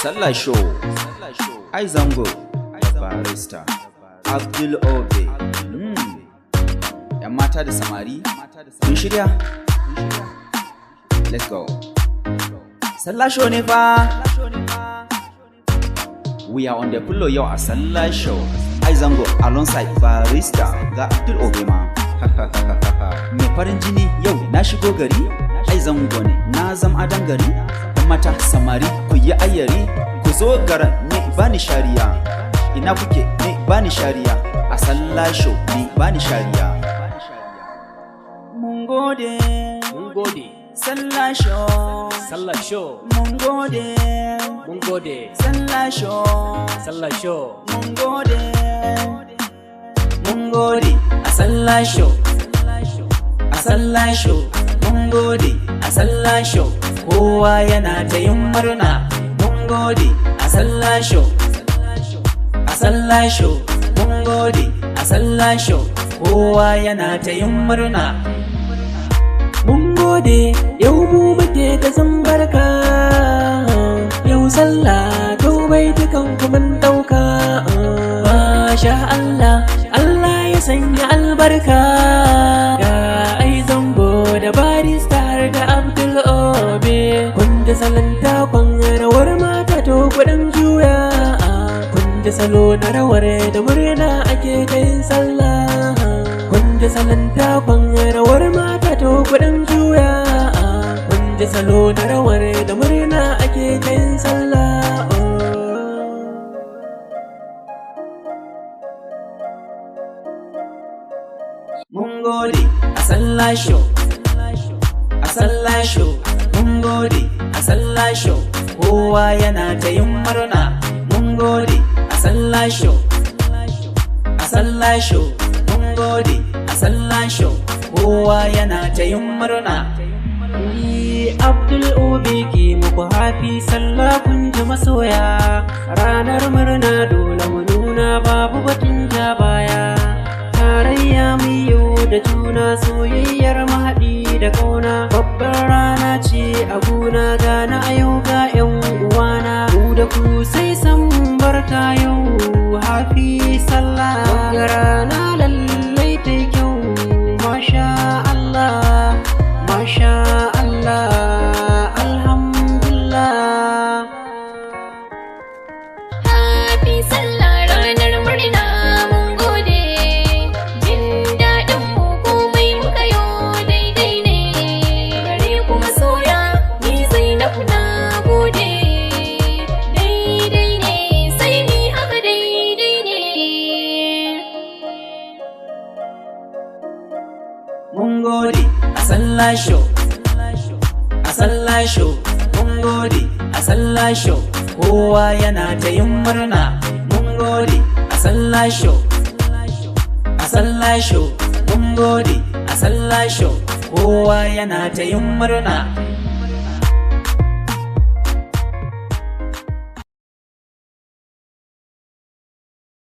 Sallah Show, ZANGO, Barister, Abdul Obe. ‘Yan mata da samari, kun shirya? Let's go. Sallah Show ne fa. We are on the pillow yau a Sallah Show. ZANGO alongside Barister ga Abdul Obe ma. Mai farin jini yau na shigo gari. ZANGO ne na zam adan gari. ‘Yan mata samari ku yi ayyari. Ku zo garan ne bani shariya. Ina kuke ne bani shariya. A Sallah Show ne bani shariya. Mun gode. Sallah Show. Sallah Show. Mun gode. Sallah Show. Mun gode. A Sallah Show. A Sallah Show. Mun gode. A Sallah Show. Kowa yana ta yin murna. Mun gode. A Sallah Show. A Sallah Show. Mun gode. A Sallah Show. Kowa yana ta yin murna. Mun gode, yau mu muke ta barka. Yau sallah, to bai dukan mun dauka. Masha Allah, Allah ya sanya albarka. Ga ZANGO da Barister da Abdul Obe. Kun ji salon takon rawar mata to kudin juya. Kun ji salo na rawar da murna ake kai sallah. Kun ji salon takon rawar mata to kudin juya. Kun ji salo na rawar da murna ake kai sallah. Mun gode a Sallah Show. A Sallah Show. Mun gode a Sallah Show. Kowa yana ta yin murna. Mun gode a Sallah Show. A Sallah Show. Mun gode a Sallah Show. Kowa yana ta yin murna. Abdul Obe ke muku hafi sallah kun ji masoya. Ranar murna dole mu nuna babu batun ja baya. Tarayya mu yau da juna soyayyar mahaɗi da ƙauna. Babbar rana ce a gona gana a yau ga 'yan uwana. Mu da ku sai san barka yau hafi sallah. Wagga rana lallai ta kyau. Masha Allah, Masha Allah, Alhamdulillah. Happy Sallah ranar murna mun gode. Jin daɗin mu komai muka yo daidai ne. Gare kuma soya ni Zainabu na gode. Daidai ne sai ni haka daidai ne. Mun gode a Sallah Show. A Sallah Show. Mun gode a Sallah Show. Kowa yana ta yin murna. Mun gode a Sallah Show. A Sallah Show. Mun gode a Sallah Show. Kowa yana ta yin murna.